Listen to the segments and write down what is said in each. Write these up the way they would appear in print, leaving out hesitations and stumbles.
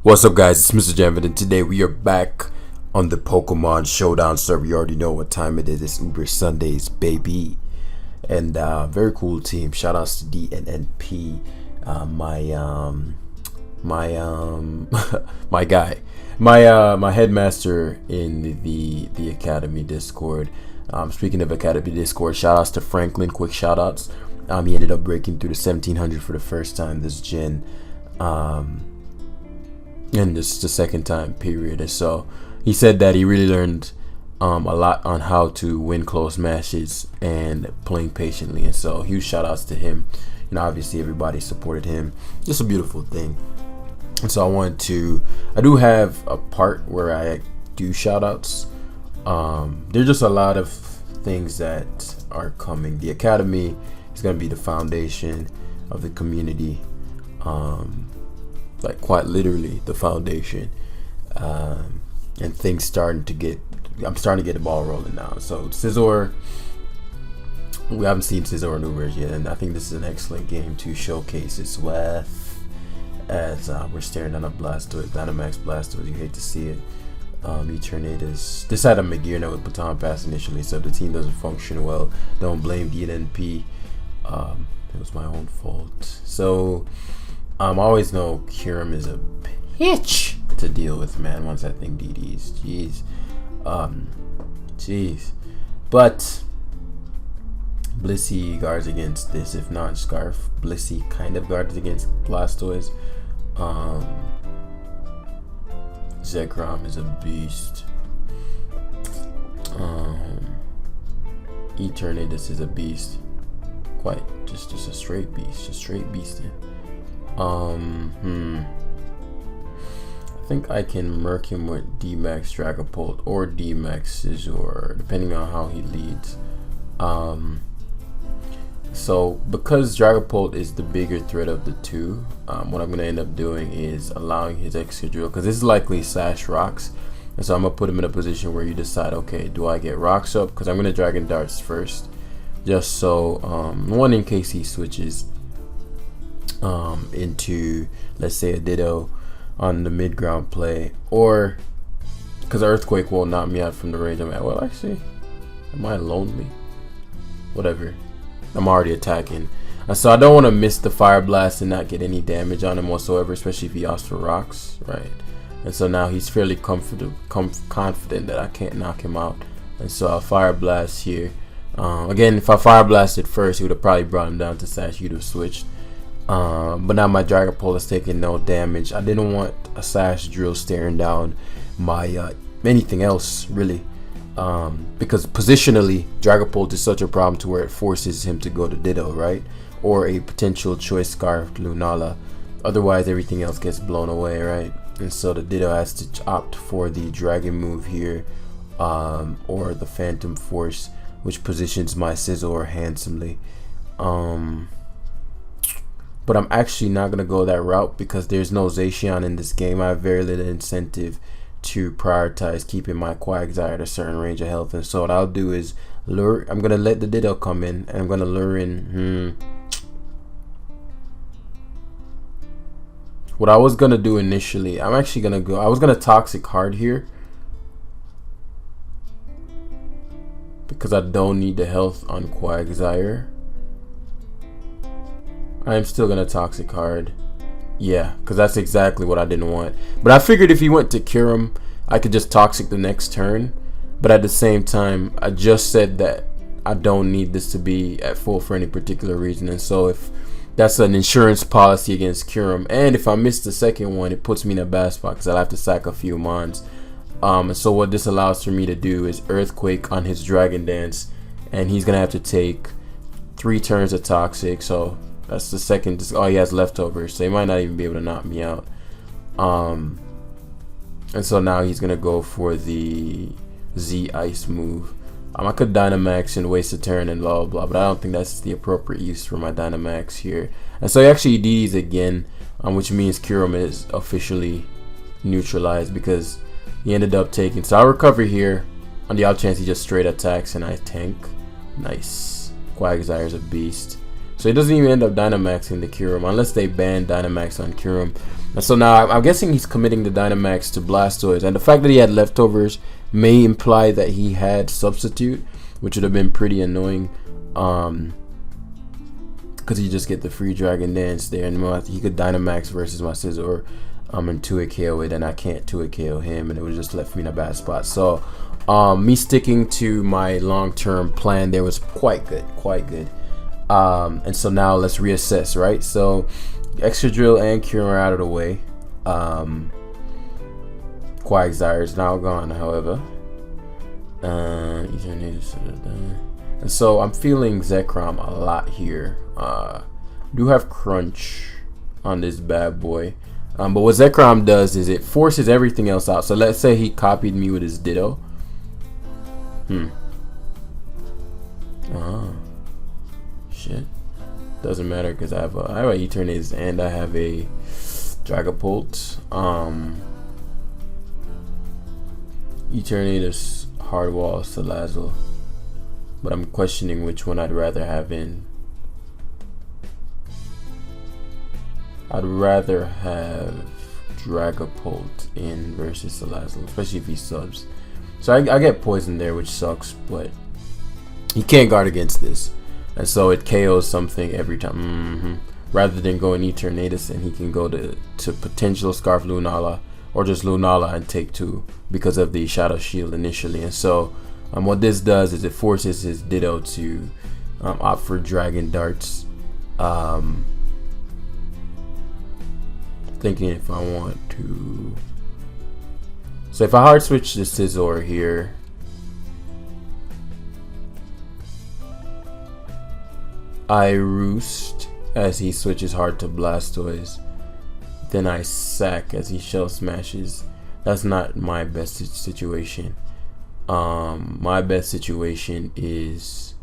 What's up, guys? It's Mrjamvad, and today we are back on the Pokemon Showdown server. You already know what time it is. It's Uber Sundays, baby. And very cool team. Shout outs to DNNP, my guy, my headmaster in the Academy Discord. Speaking of Academy Discord, shout outs to Franklin. Quick shout outs. He ended up breaking through the 1700 for the first time this gen. And this is the second time period. And so he said that he really learned a lot on how to win close matches and playing patiently. And so huge shout outs to him. And obviously everybody supported him. Just a beautiful thing. And so I do have a part where I do shout outs. There's just a lot of things that are coming. The Academy is going to be the foundation of the community. Like quite literally the foundation, and things I'm starting to get the ball rolling now. So Scizor, we haven't seen Scizor and Ubers yet, and I think this is an excellent game to showcase its worth as we're staring down a Blastoise, Dynamax Blastoise. You hate to see it. Eternatus. This had a Magearna with Baton Pass initially, so if the team doesn't function well, don't blame DNP. It was my own fault. So I always know Kyurem is a bitch to deal with, man, once I think DDs. Jeez. But Blissey guards against this, if not Scarf. Blissey kind of guards against Blastoise. Zekrom is a beast. Eternatus is a beast. Quite just a straight beast. Just straight beasting. I think I can murk him with Dynamax Dragapult or Dynamax Scizor, depending on how he leads. So because Dragapult is the bigger threat of the two, what I'm going to end up doing is allowing his Excadrill, because this is likely Sash Rocks, and so I'm going to put him in a position where you decide, okay, do I get Rocks up? Because I'm going to Dragon Darts first, just so, one, in case he switches into, let's say, a Ditto on the mid-ground play, or because Earthquake won't knock me out from the range I'm at. Well, actually, am I lonely? Whatever, I'm already attacking, and so I don't want to miss the Fire Blast and not get any damage on him whatsoever, especially if he asks for rocks, right? And so now he's fairly confident that I can't knock him out, and so I'll Fire Blast here. Again, if I Fire Blasted first, he would have probably brought him down to Sash. You'd have switched. But now my Dragapult is taking no damage. I didn't want a Sash Drill staring down my anything else really, because positionally Dragapult is such a problem to where it forces him to go to Ditto, right? Or a potential Choice Scarf Lunala. Otherwise everything else gets blown away, right? And so the Ditto has to opt for the Dragon move here, or the Phantom Force, which positions my Scizor handsomely. But I'm actually not going to go that route because there's no Zacian in this game. I have very little incentive to prioritize keeping my Quagsire at a certain range of health. And so what I'll do is lure. I'm going to let the Ditto come in, and I'm going to lure in. What I was going to do initially, I'm actually going to go. I was going to Toxic Hard here, because I don't need the health on Quagsire. I am still gonna Toxic Hard, yeah, because that's exactly what I didn't want. But I figured if he went to Kyurem, I could just Toxic the next turn. But at the same time, I just said that I don't need this to be at full for any particular reason, and so if that's an insurance policy against Kyurem, and if I miss the second one, it puts me in a bad spot because I'll have to sack a few mons. And so what this allows for me to do is Earthquake on his Dragon Dance, and he's gonna have to take 3 turns of Toxic. So that's the second. All he has leftovers, so he might not even be able to knock me out. And so now he's gonna go for the Z Ice move. I could Dynamax and waste a turn and blah blah blah, but I don't think that's the appropriate use for my Dynamax here. And so he actually DDs again, which means Kyurem is officially neutralized because he ended up taking. So I'll recover here on the off chance he just straight attacks and I tank. Nice. Quagsire's a beast. So he doesn't even end up Dynamaxing the Kyurem unless they ban Dynamax on Kyurem. And so now I'm guessing he's committing the Dynamax to Blastoise. And the fact that he had leftovers may imply that he had Substitute, which would have been pretty annoying. Because you just get the free Dragon Dance there. And he could Dynamax versus my Scizor and 2-hit KO it. And I can't 2-hit KO him. And it would just left me in a bad spot. So me sticking to my long-term plan there was quite good. And so now let's reassess, right? So Excadrill and Kyurem are out of the way. Quagsire is now gone, however. And so I'm feeling Zekrom a lot here. Do have Crunch on this bad boy. But what Zekrom does is it forces everything else out. So let's say he copied me with his Ditto. Shit. Doesn't matter because I have a Eternatus and I have a Dragapult. Eternatus, Hardwall, Salazzle. But I'm questioning which one I'd rather have in. I'd rather have Dragapult in versus Salazzle, especially if he subs. So I get poison there, which sucks, but he can't guard against this. And so it KOs something every time. Rather than going Eternatus, and he can go to potential Scarf Lunala or just Lunala and take 2 because of the Shadow Shield initially. And so what this does is it forces his Ditto to opt for Dragon Darts. Thinking if I want to. So if I hard switch to Scizor here. I Roost as he switches hard to Blastoise. Then I Sack as he Shell Smashes. That's not my best situation. My best situation is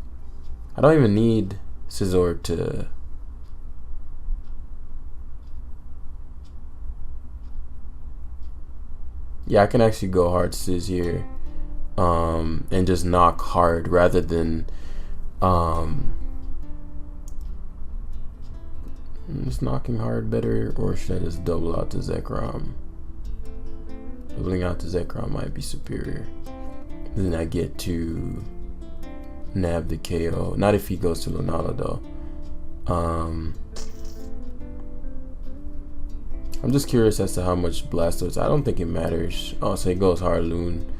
I don't even need Scizor to. Yeah, I can actually go hard Sizz here. And just knock hard rather than just knocking hard better, or should I just double out to Zekrom? Doubling out to Zekrom might be superior. Then I get to nab the KO. Not if he goes to Lunala though. I'm just curious as to how much Blastoise. I don't think it matters. Oh, so he goes hard Loon.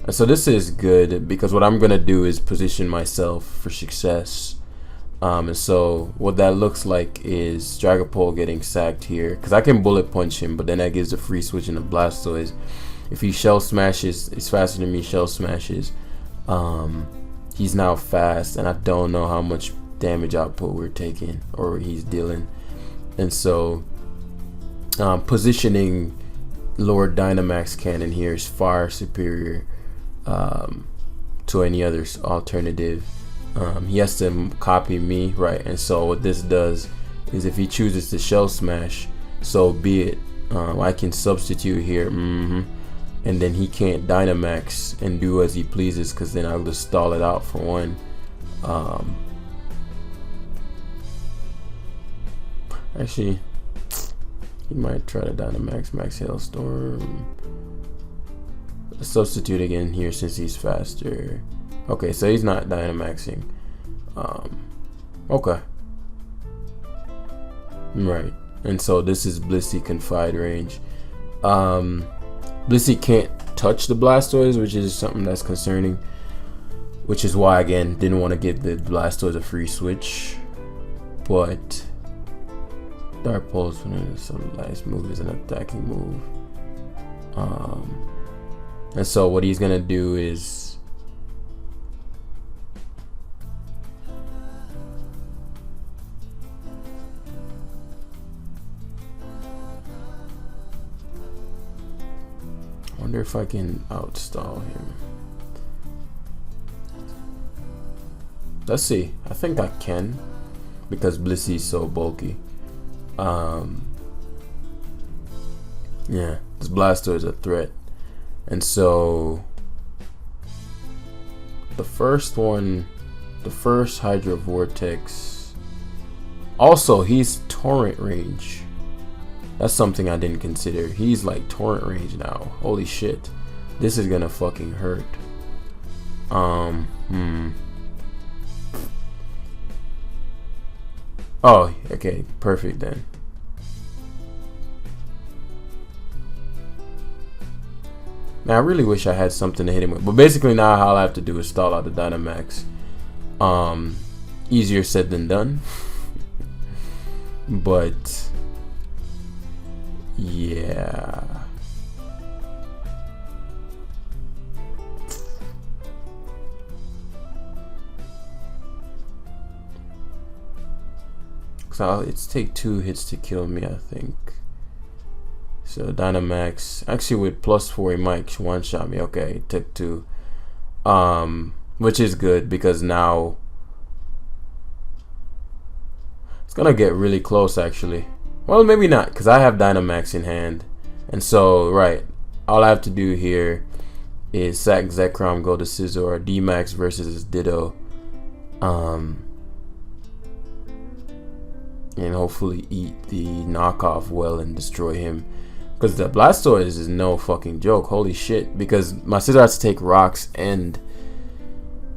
And so this is good because what I'm gonna do is position myself for success. And so what that looks like is Dragapult getting sacked here because I can Bullet Punch him, but then that gives a free switch into Blastoise. If he Shell Smashes, it's faster than me. Shell Smashes. He's now fast, and I don't know how much damage output we're taking or he's dealing. And so positioning Lord Dynamax Cannon here is far superior to any other alternative. He has to copy me, right? And so what this does is if he chooses to Shell Smash, so be it. I can substitute here, and then he can't Dynamax and do as he pleases because then I'll just stall it out for one. Actually, he might try to Dynamax Max Hailstorm. Substitute again here since he's faster. Okay, so he's not Dynamaxing. Okay. Right. And so this is Blissey Confide range. Blissey can't touch the Blastoise, which is something that's concerning. Which is why, again, didn't want to give the Blastoise a free switch. But Dark Pulse, so last move is an attacking move. And so what he's gonna do is I wonder if I can outstall him. Let's see. I think I can because Blissey is so bulky. Yeah, this Blastoise is a threat. And so the first one, the first Hydro Vortex Also, he's torrent range. That's something I didn't consider. He's like torrent range now. Holy shit. This is gonna fucking hurt. Oh, okay, perfect then. Now I really wish I had something to hit him with, but basically now all I have to do is stall out the Dynamax. Easier said than done. But yeah. So it's take 2 hits to kill me, I think. So Dynamax, actually with +4 he might one-shot me. Okay, it took 2, which is good because now it's gonna get really close actually. Well, maybe not, because I have Dynamax in hand, and so right, all I have to do here is sack Zekrom, go to Scizor, D-Max versus Ditto, and hopefully eat the knockoff well and destroy him. Because the Blastoise is no fucking joke. Holy shit. Because my Scizor has to take rocks and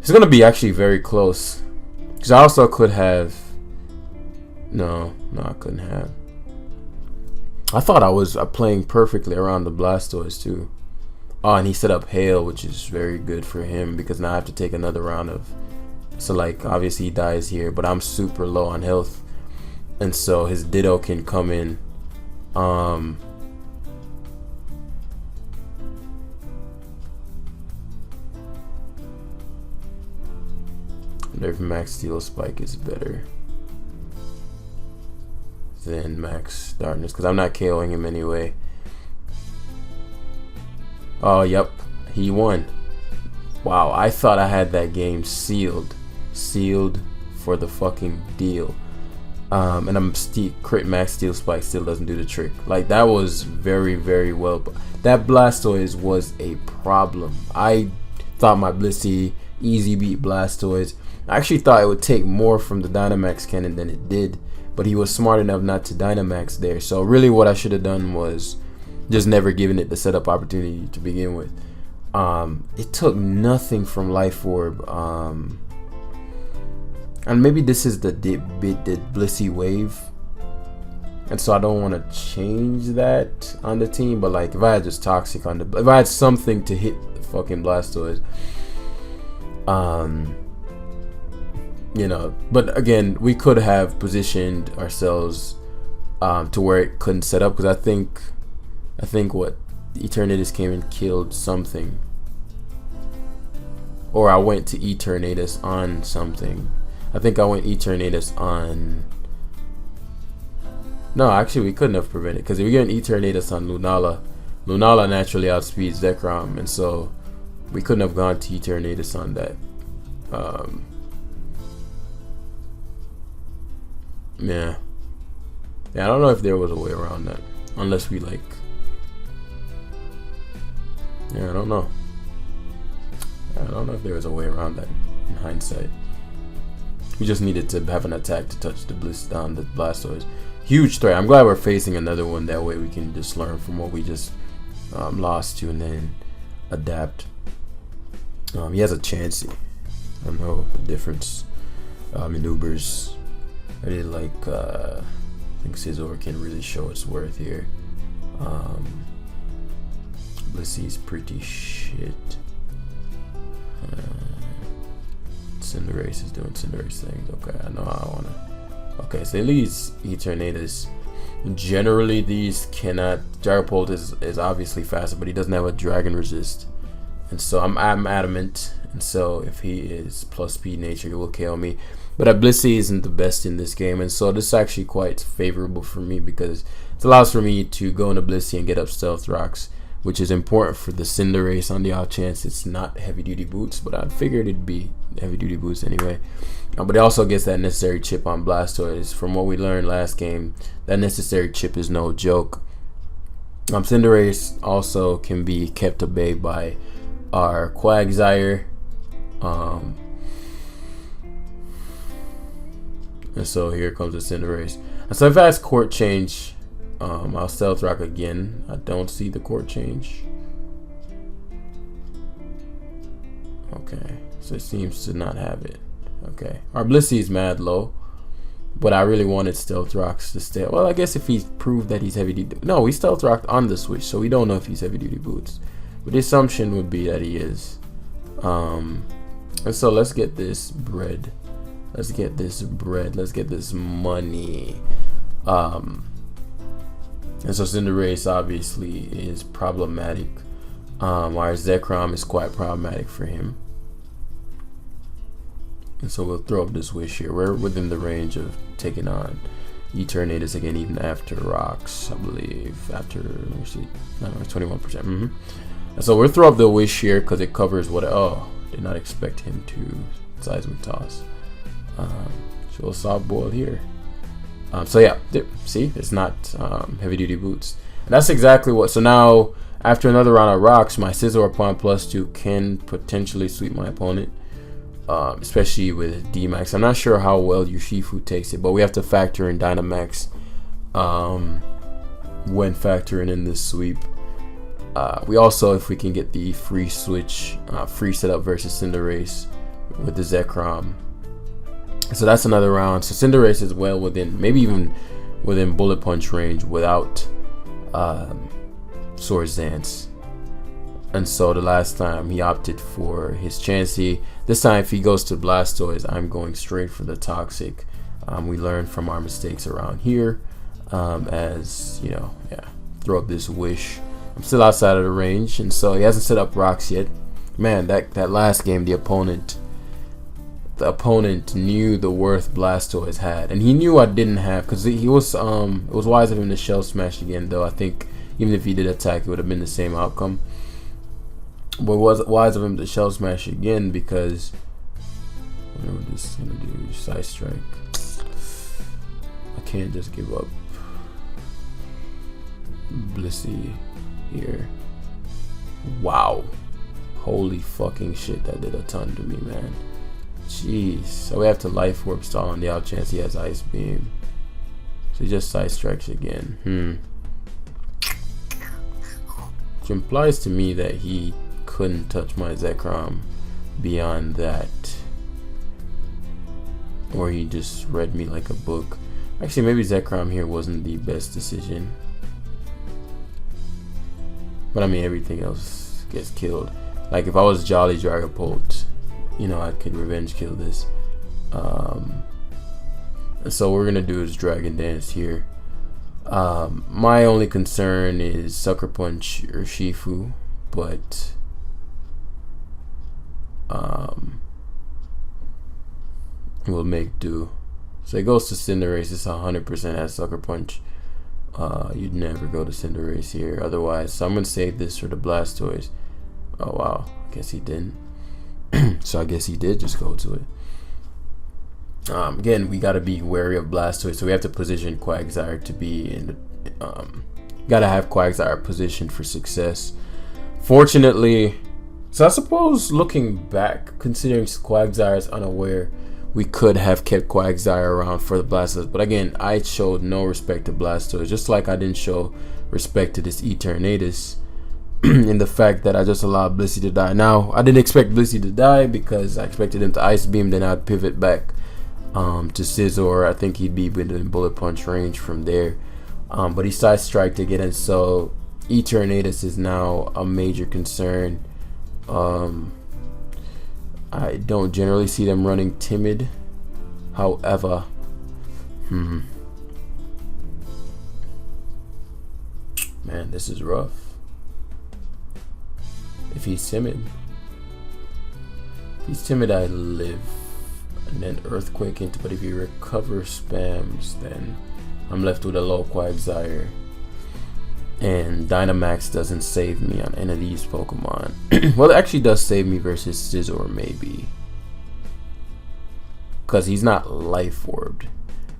it's going to be actually very close. Because I also could have... No, I couldn't have. I thought I was playing perfectly around the Blastoise too. Oh, and he set up Hail, which is very good for him. Because now I have to take another round of... So like, obviously he dies here. But I'm super low on health. And so his Ditto can come in. If Max Steel Spike is better than Max Darkness, because I'm not KOing him anyway. Oh, yep, he won. Wow, I thought I had that game sealed for the fucking deal. And I'm crit Max Steel Spike still doesn't do the trick. Like, that was very, very well. That Blastoise was a problem. I thought my Blissey easy beat Blastoise. I actually thought it would take more from the Dynamax cannon than it did, but he was smart enough not to Dynamax there. So really what I should have done was just never given it the setup opportunity to begin with. It took nothing from Life Orb. And maybe this is the Blissey wave, and so I don't want to change that on the team. But like, if I had just Toxic on the, if I had something to hit the fucking Blastoise, you know. But again, we could have positioned ourselves to where it couldn't set up, because I think what Eternatus came and killed something, or I went to Eternatus on something. I think I went Eternatus on... No, actually we couldn't have prevented, because if we get an Eternatus on Lunala, Lunala naturally outspeeds Zekrom, and so we couldn't have gone to Eternatus on that. Yeah, I don't know if there was a way around that, unless we like... Yeah, I don't know if there was a way around that in hindsight. We just needed to have an attack to touch the Blastoise. Huge threat. I'm glad we're facing another one. That way we can just learn from what we just lost to and then adapt. He has a Chansey. I don't know the difference. Maneuvers. I really like... I think Scizor can really show its worth here. Blissey's pretty shit. Cinderace is doing Cinderace things. Okay, I know I wanna. Okay, so at least Eternatus. Generally, these cannot. Gyropolt is obviously faster, but he doesn't have a Dragon Resist, and so I'm adamant. And so if he is plus speed nature, he will KO me. But Blissey isn't the best in this game, and so this is actually quite favorable for me, because it allows for me to go into Blissey and get up Stealth Rocks, which is important for the Cinderace on the off chance it's not heavy duty boots, but I figured it'd be heavy duty boots anyway. But it also gets that necessary chip on Blastoise. From what we learned last game, that necessary chip is no joke. Cinderace also can be kept at bay by our Quagsire. And so here comes the Cinderace. And so if I ask court change, I'll Stealth Rock again. I don't see the court change. Okay, so it seems to not have it. Okay, our Blissey is mad low, but I really wanted Stealth Rocks to stay. Well, I guess if he proved that he's heavy duty. No, we Stealth Rocked on the switch, so we don't know if he's heavy duty boots. But the assumption would be that he is. And so let's get this bread. Let's get this bread. Let's get this money. And so Cinderace obviously is problematic. Our Zekrom is quite problematic for him. And so we'll throw up this wish here. We're within the range of taking on Eternatus again, even after rocks, I believe. After, let me see, no, 21%. And so we'll throw up the wish here because it covers what. Oh, did not expect him to seismic toss. So we'll soft boil here. So yeah, see, it's not heavy duty boots. And that's exactly what. So now after another round of rocks, my Scizor upon +2 can potentially sweep my opponent. Especially with Dynamax. I'm not sure how well Urshifu takes it, but we have to factor in Dynamax when factoring in this sweep. We also, if we can get the free switch, free setup versus Cinderace with the Zekrom. So that's another round. So Cinderace is well within, maybe even within bullet punch range without Swords Dance. And so the last time he opted for his Chansey. This time if he goes to Blastoise, I'm going straight for the Toxic. We learned from our mistakes around here. As you know, yeah, throw up this wish. I'm still outside of the range, and so he hasn't set up rocks yet. Man, that last game, the opponent knew the worth Blastoise had, and he knew I didn't have, because he was it was wise of him to Shell Smash again, though I think even if he did attack, it would have been the same outcome. But it was wise of him to Shell Smash again, because what am I just gonna do? Side Strike. I can't just give up. Blissey here. Wow. Holy fucking shit, that did a ton to me, man. Jeez. So we have to Life Orb stall on the out chance he has Ice Beam. So he just Side Strikes again. Which implies to me that he couldn't touch my Zekrom beyond that, or he just read me like a book. Actually, maybe Zekrom here wasn't the best decision, but I mean everything else gets killed. Like if I was Jolly Dragapult, you know, I could revenge kill this. And so what we're gonna do is Dragon Dance here. My only concern is Sucker Punch or Urshifu, but we'll make do. So it goes to Cinderace. It's 100% as Sucker Punch. You'd never go to Cinderace here otherwise. So I'm gonna save this for the Blastoise. Oh wow, I guess he didn't. So I guess he did just go to it. Again, we gotta be wary of Blastoise, so we have to position Quagsire to be in the, gotta have Quagsire positioned for success. Fortunately, so I suppose looking back, considering Quagsire is unaware, we could have kept Quagsire around for the Blastoise. But again, I showed no respect to Blastoise, just like I didn't show respect to this Eternatus in the fact that I just allowed Blissey to die. Now, I didn't expect Blissey to die because I expected him to Ice Beam, then I'd pivot back to Scizor. I think he'd be within bullet punch range from there. But he Side Striked again, and so Eternatus is now a major concern. I don't generally see them running Timid. However, man, this is rough. If he's timid, I live. And then Earthquake into, but if he recover spams, then I'm left with a low Quagsire. And Dynamax doesn't save me on any of these Pokemon. Well, it actually does save me versus Scizor, maybe. Because he's not Life Orbed.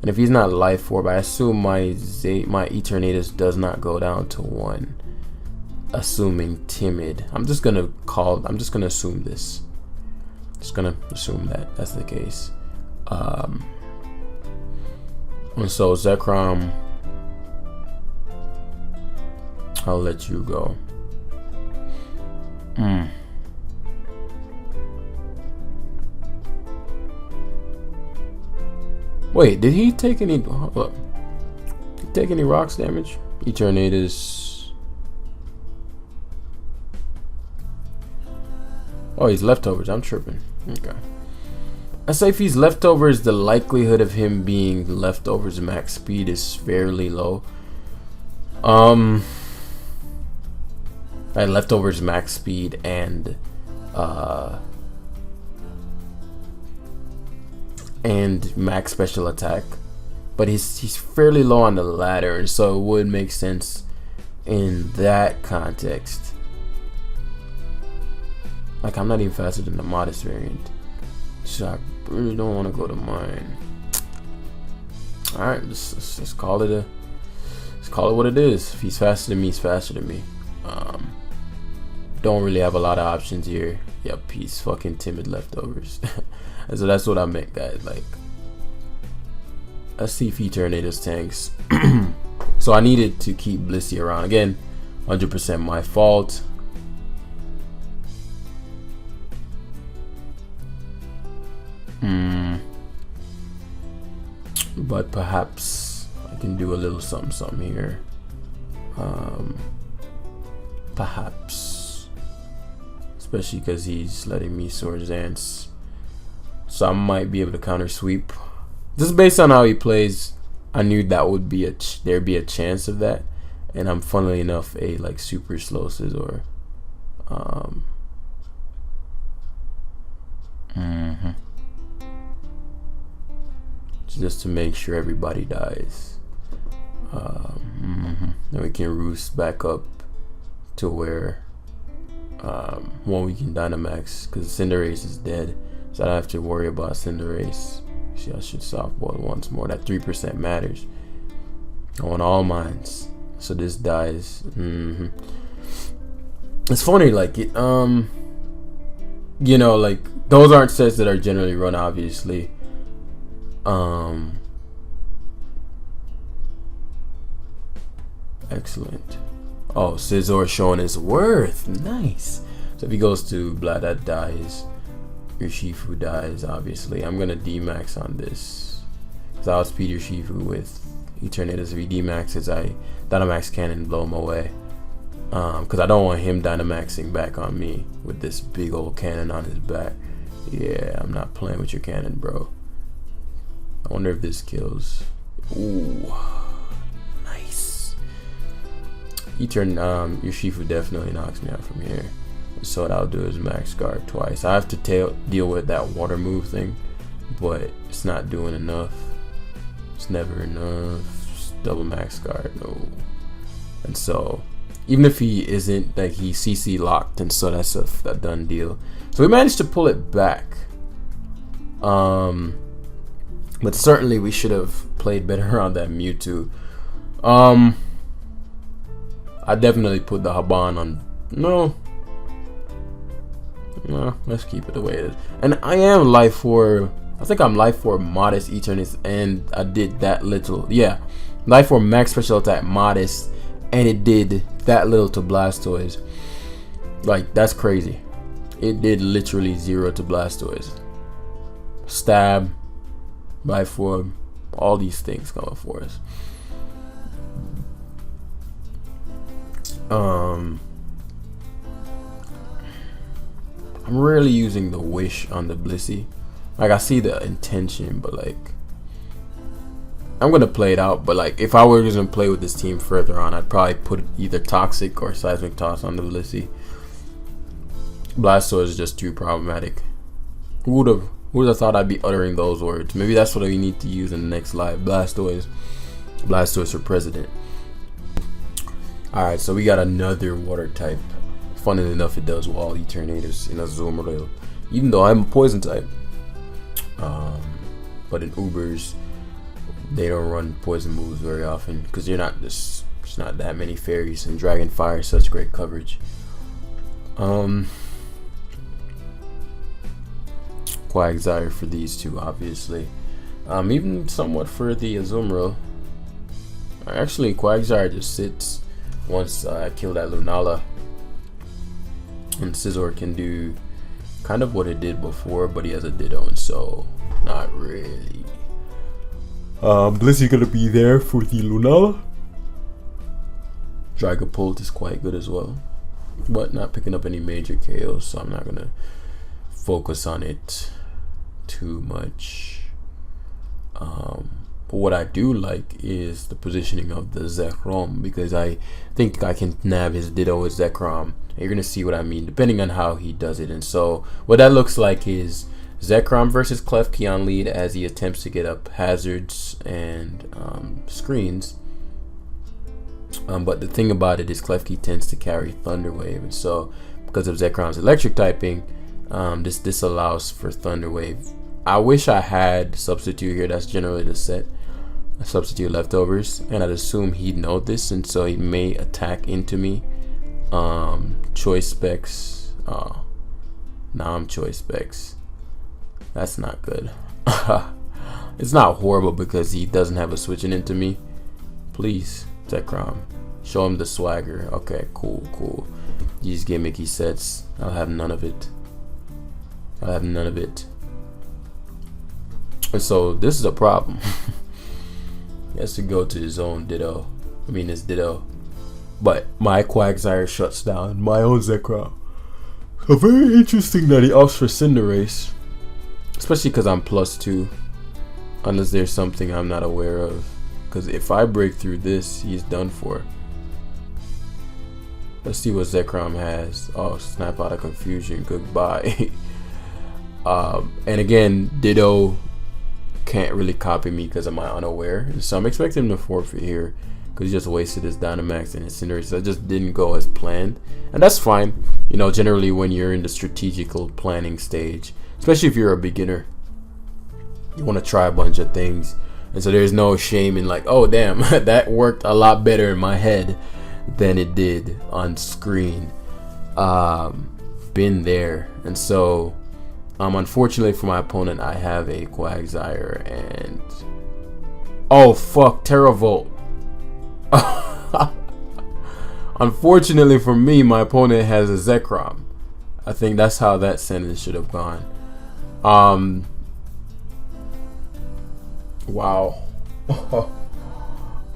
And if he's not Life Orb, I assume my Eternatus does not go down to 1. Assuming Timid. I'm just gonna assume this. Just gonna assume that that's the case. And so Zekrom, I'll let you go. Wait, did he take any? Hold up. Did he take any rocks damage? Eternatus. Oh, he's leftovers. I'm tripping. Okay. I say if he's leftovers, the likelihood of him being leftovers max speed is fairly low. Leftovers max speed and max special attack, but he's fairly low on the latter, and so it would make sense in that context. Like, I'm not even faster than the modest variant, so I really don't want to go to mine. All right, let's call it what it is. If he's faster than me, he's faster than me. Don't really have a lot of options here. Yep, he's fucking timid leftovers. And so that's what I meant, guys. Like, let's see if Eternatus tanks. So I needed to keep Blissey around. Again, 100% my fault. But perhaps I can do a little something here. Perhaps, especially because he's letting me Swords Dance, so I might be able to counter sweep. Just based on how he plays, I knew that would be there'd be a chance of that, and I'm funnily enough a like super slow Scizor. Just to make sure everybody dies. Then we can roost back up to where we can Dynamax, because Cinderace is dead, so I don't have to worry about Cinderace. See, I should softball once more. That 3% matters on all mines. So this dies. It's funny, like it, you know, like those aren't sets that are generally run, obviously. Excellent. Oh, Scizor showing his worth. Nice. So if he goes to Blah, that dies. Urshifu dies, obviously. I'm gonna D-Max on this, because I'll speed Urshifu with Eternatus. If he D-Maxes, I Dynamax Cannon, blow him away. Because I don't want him Dynamaxing back on me with this big old cannon on his back. Yeah, I'm not playing with your cannon, bro. I wonder if this kills. Ooh, nice. Urshifu definitely knocks me out from here. So what I'll do is max guard twice. I have to deal with that water move thing, but it's not doing enough. It's never enough. Just double max guard, no. And so even if he isn't, like, he's CC locked, and so that's a done deal. So we managed to pull it back. But certainly we should have played better on that Mewtwo. I definitely put the Haban on. No, let's keep it the way it is. And I am life 4. I think I'm life 4 modest Eternatus, and I did that little. Yeah, life 4 max special attack modest, and it did that little to Blastoise. Like, that's crazy. It did literally 0 to Blastoise. Stab, life 4, all these things coming for us. I'm rarely using the wish on the Blissey. Like, I see the intention, but like, I'm gonna play it out. But like, if I were just gonna play with this team further on, I'd probably put either Toxic or Seismic Toss on the Blissey. Blastoise is just too problematic. Who would have thought I'd be uttering those words? Maybe that's what we need to use in the next live. Blastoise for president. Alright, so we got another water type. Funnily enough, it does wall Eternatus in a Azumarill, even though I'm a poison type. But in Ubers, they don't run poison moves very often, because you're not there's not that many fairies, and Dragon Fire is such great coverage. Quagsire for these two, obviously. Even somewhat for the Azumarill. Actually, Quagsire just sits once I kill that Lunala. And Scizor can do kind of what it did before, but he has a Ditto, and so not really. Blissey gonna be there for the Lunala. Dragapult is quite good as well, but not picking up any major KOs, so I'm not gonna focus on it too much. But what I do like is the positioning of the Zekrom, because I think I can nab his Ditto with Zekrom. And you're gonna see what I mean depending on how he does it. And so what that looks like is Zekrom versus Klefki on lead as he attempts to get up hazards and screens. But the thing about it is Klefki tends to carry Thunder Wave, and so because of Zekrom's electric typing, this allows for Thunder Wave. I wish I had Substitute here. That's generally the set. Substitute leftovers, and I'd assume he'd know this, and so he may attack into me. Choice specs. Now I'm choice specs. That's not good. It's not horrible because he doesn't have a switching into me. Please, Zekrom, show him the swagger. Okay, cool. These gimmicky sets, I'll have none of it. And so this is a problem. He has to go to his own Ditto. His Ditto. But my Quagsire shuts down my own Zekrom. So very interesting that he opts for Cinderace. Especially because I'm +2. Unless there's something I'm not aware of. Because if I break through this, he's done for. Let's see what Zekrom has. Oh, snap out of confusion. Goodbye. And again, Ditto can't really copy me because of my unaware, so I'm expecting him to forfeit here because he just wasted his Dynamax and his Cinderace. So it just didn't go as planned, and that's fine. Generally when you're in the strategical planning stage, especially if you're a beginner, you want to try a bunch of things, and so there's no shame in like, oh damn, that worked a lot better in my head than it did on screen. Been there. And so unfortunately for my opponent, I have a Quagsire and oh fuck, Terravolt. Unfortunately for me, my opponent has a Zekrom. I think that's how that sentence should have gone. Wow.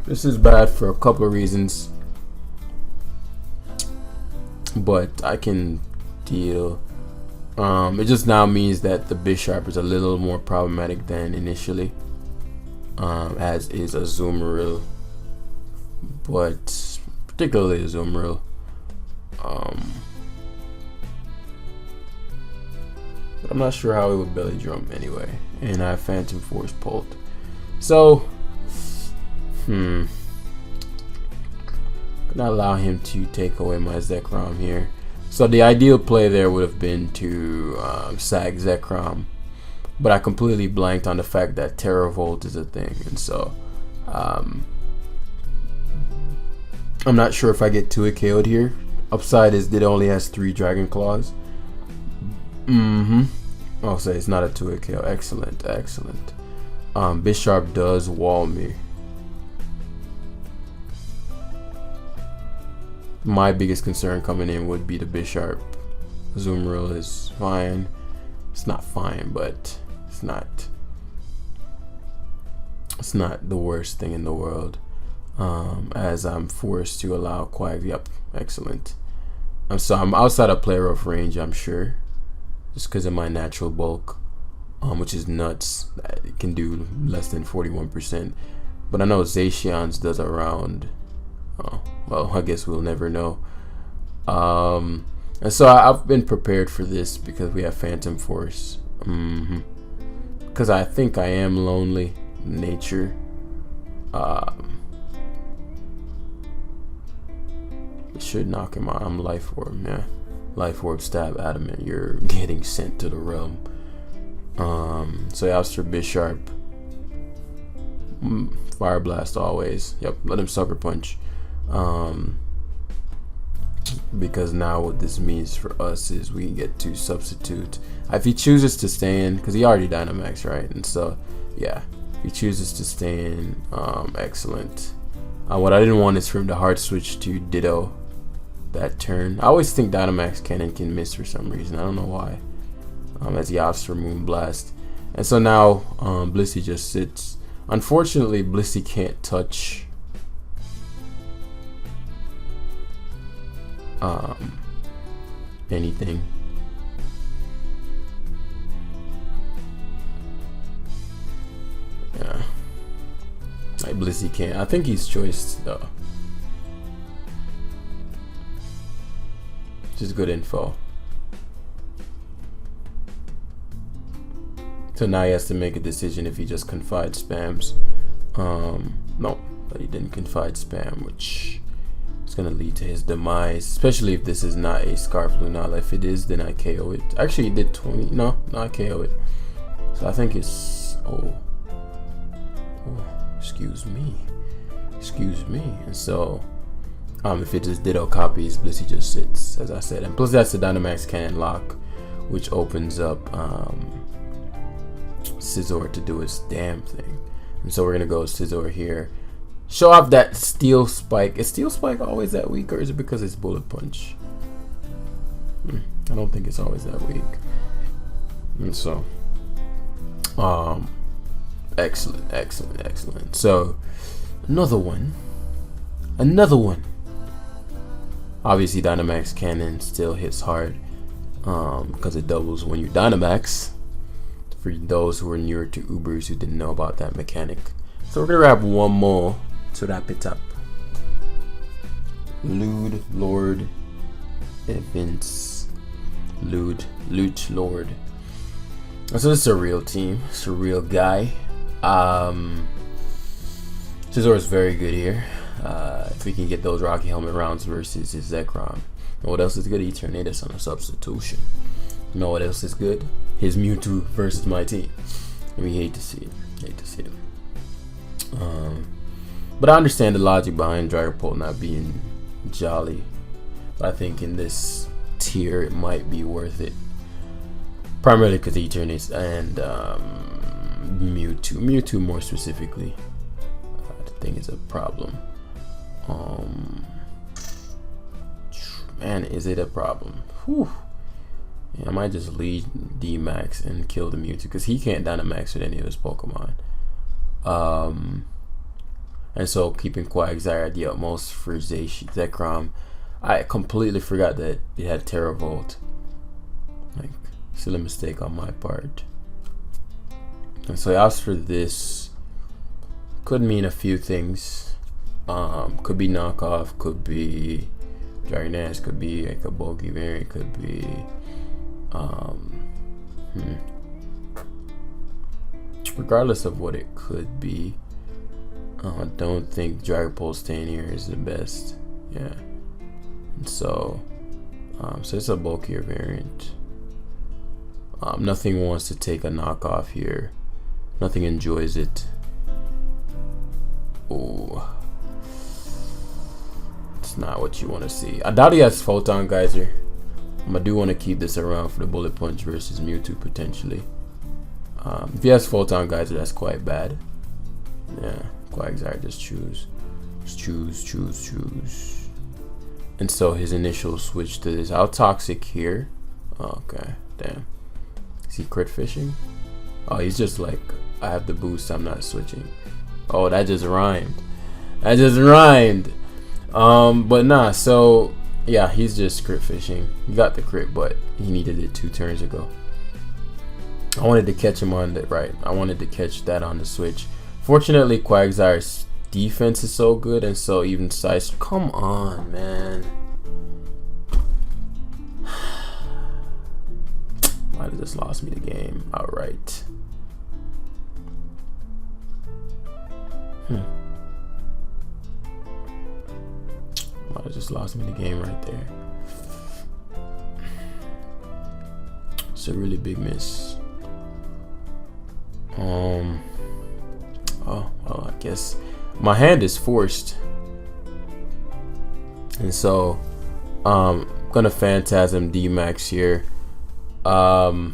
This is bad for a couple of reasons, but I can deal. It just now means that the Bisharp is a little more problematic than initially, as is Azumarill, but particularly Azumarill. But I'm not sure how it would belly drum anyway, and I have Phantom Force pulled. So, gonna allow him to take away my Zekrom here. So the ideal play there would have been to sag Zekrom, but I completely blanked on the fact that Terravolt is a thing, and so I'm not sure if I get 2 KO'd here. Upside is it only has 3 Dragon Claws. I'll say it's not a 2 KO. Excellent. Bisharp does wall me. My biggest concern coming in would be the Bisharp. Azumarill is fine. It's not fine, but it's not the worst thing in the world. As I'm forced to allow Quag. Yep, excellent. So I'm outside of player of range, I'm sure, just because of my natural bulk, which is nuts. It can do less than 41%, but I know Zacian's does around. Oh, well, I guess we'll never know. And so I've been prepared for this because we have Phantom Force. Because I think I am lonely nature. It should knock him out. I'm Life Orb, yeah. Life Orb, Stab, Adamant. You're getting sent to the realm. So yeah, Ouster Bisharp. Fire Blast always. Yep, let him Sucker Punch. Because now what this means for us is we get to substitute if he chooses to stay in, because he already Dynamax, right? And so yeah, He chooses to stay in. Excellent. What I didn't want is for him to hard switch to Ditto that turn. I always think Dynamax Cannon can miss for some reason. I don't know why. As he opts for Moonblast. And so now Blissey just sits. Unfortunately, Blissey can't touch anything. Yeah. Like Blissey can't. I think he's choiced though. Just good info. So now he has to make a decision if he just confide spams. No, but he didn't confide spam, which is gonna lead to his demise. Especially if this is not a Scarf Lunala. If it is, then I KO it. Actually, he did 20. No, I KO it. So I think it's excuse me. And so if it just Ditto copies, Blissey just sits, as I said. And plus that's the Dynamax Cannon lock, which opens up Scizor to do his damn thing. And so we're gonna go Scizor here. Show off that Steel Spike. Is Steel Spike always that weak, or is it because it's Bullet Punch? I don't think it's always that weak. And so excellent. So another one. Obviously Dynamax Cannon still hits hard because it doubles when you Dynamax, for those who are newer to Ubers who didn't know about that mechanic. So we're gonna wrap one more to wrap it up. Lord Events. Lute Lord. So this is a real team. It's a real guy. Scizor is very good here. If we can get those Rocky Helmet rounds versus his Zekrom. And what else is good? Eternatus on a substitution. You know what else is good? His Mewtwo versus my team. And we hate to see it. But I understand the logic behind Dragapult not being jolly. But I think in this tier it might be worth it. Primarily because Eternatus and Mewtwo more specifically, the thing is a problem. Man, is it a problem? Whew. Yeah, I might just lead D-Max and kill the Mewtwo because he can't Dynamax with any of his Pokemon. And so keeping Quagsire at the utmost for Zekrom. I completely forgot that it had Terra Volt. Like, silly mistake on my part. And so he asked for this. Could mean a few things. Could be knockoff, could be Dragonance, could be like a bulky variant, could be regardless of what it could be, I don't think Dragapult staying here is the best. Yeah. And so so it's a bulkier variant. Nothing wants to take a knockoff here. Nothing enjoys it. Oh, it's not what you want to see. I doubt he has Photon Geyser. I do want to keep this around for the Bullet Punch versus Mewtwo potentially. If he has Photon Geyser, that's quite bad. Yeah, Quagsire, just choose. And so his initial switch to this. How toxic here? Okay, damn. Is he crit fishing? Oh, he's just like, I have the boost, I'm not switching. Oh, that just rhymed. But nah, so yeah, he's just crit fishing. He got the crit, but he needed it 2 turns ago. I wanted to catch him on the right. I wanted to catch that on the switch. Fortunately, Quagsire's defense is so good, and so even size. Come on, man. Might have just lost me the game outright. Might have just lost me the game right there. It's a really big miss. Oh, well, I guess my hand is forced, and so gonna Phantasm D-Max here. Generally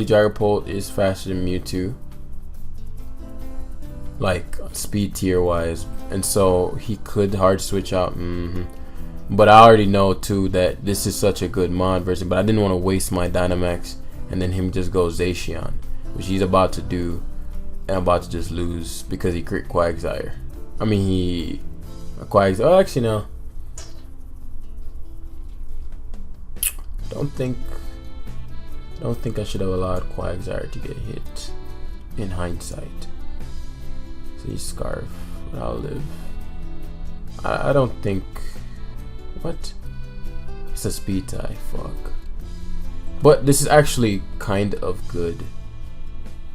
Dragapult is faster than Mewtwo. like speed tier wise, and so he could hard switch out. But I already know too that this is such a good mod version, but I didn't want to waste my Dynamax and then him just go Zacian, which he's about to do, and I'm about to just lose because he crit Quagsire. I mean, he Quagsire. Oh, actually no. I don't think I should have allowed Quagsire to get hit in hindsight. So he's Scarf, but I'll live. I don't think. What? It's a speed tie. Fuck. But this is actually kind of good.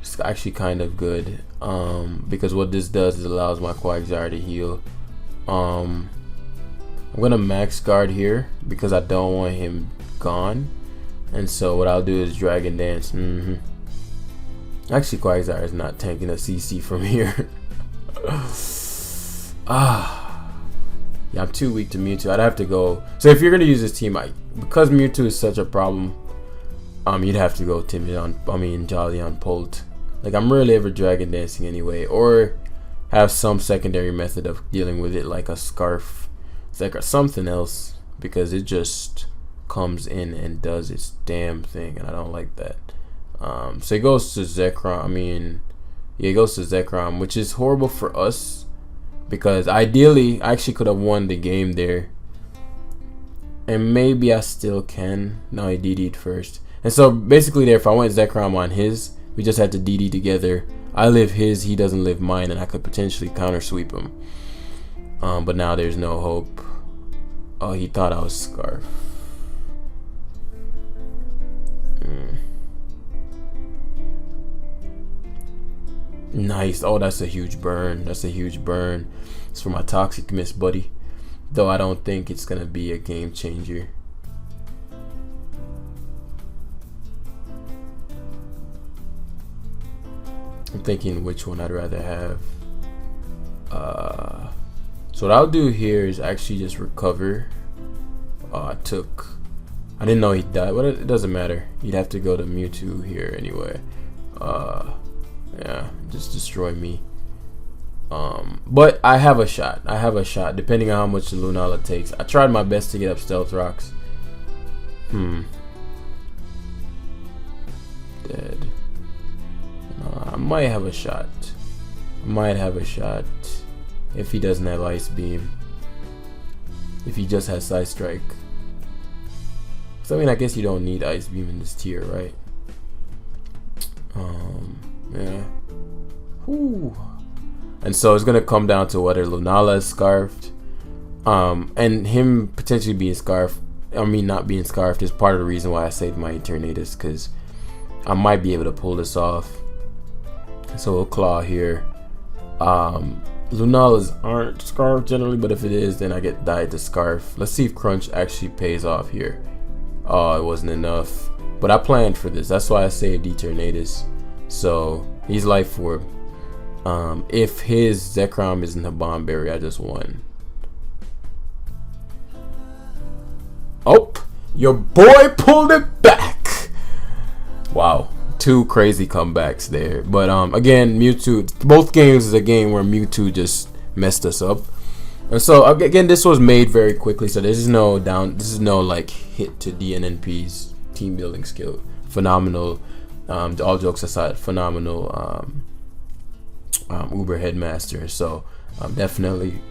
It's actually kind of good. Because what this does is allows my Quagsire to heal. I'm gonna max guard here because I don't want him gone. And so what I'll do is Dragon Dance. Actually, Quagsire is not tanking a CC from here. Yeah, I'm too weak to Mewtwo. I'd have to go. So if you're gonna use this team, because Mewtwo is such a problem, you'd have to go Jolly on Polt. Like, I'm rarely ever Dragon Dancing anyway, or have some secondary method of dealing with it, like a Scarf, or something else, because it just comes in and does its damn thing, and I don't like that. So he goes to Zekrom. He goes to Zekrom, which is horrible for us. Because ideally, I actually could have won the game there. And maybe I still can. No, he DD'd first. And so basically there, if I went Zekrom on his, we just had to DD together. I live his, he doesn't live mine, and I could potentially counter sweep him. But now there's no hope. Oh, he thought I was Scarf. Nice. Oh, that's a huge burn. That's a huge burn. It's for my Toxic Miss buddy. Though I don't think it's gonna be a game changer. I'm thinking which one I'd rather have. So what I'll do here is actually just recover. I didn't know he died, but it doesn't matter. You'd have to go to Mewtwo here anyway. Yeah, just destroy me. But I have a shot. Depending on how much the Lunala takes. I tried my best to get up Stealth Rocks. Dead. I might have a shot. If he doesn't have Ice Beam. If he just has Side Strike. So I guess you don't need Ice Beam in this tier, right? Yeah. Whew. And so it's gonna come down to whether Lunala is Scarfed, and him potentially being Scarfed. Not being Scarfed is part of the reason why I saved my Eternatus, because I might be able to pull this off. So we'll Claw here. Lunalas aren't Scarfed generally, but if it is, then I get died to Scarf. Let's see if Crunch actually pays off here. Oh, it wasn't enough. But I planned for this. That's why I saved Eternatus. So he's Life Orb. If his Zekrom isn't a Bomb Berry, I just won. Oh, your boy pulled it back. Wow, 2 crazy comebacks there. But again, Mewtwo. Both games is a game where Mewtwo just messed us up. And so again, this was made very quickly. So this is no like hit to DNNP's team building skill. Phenomenal. All jokes aside, phenomenal Uber Headmaster. So definitely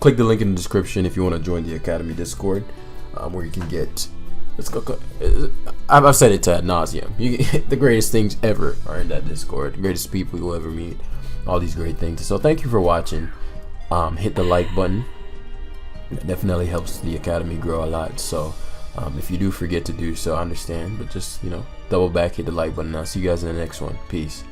click the link in the description if you want to join the Academy Discord, where you can get. I've said it to ad nauseum. The greatest things ever are in that Discord. The greatest people you'll ever meet. All these great things. So thank you for watching. Hit the like button. It definitely helps the Academy grow a lot. So if you do forget to do so, I understand. But just double back, hit the like button. I'll see you guys in the next one. Peace.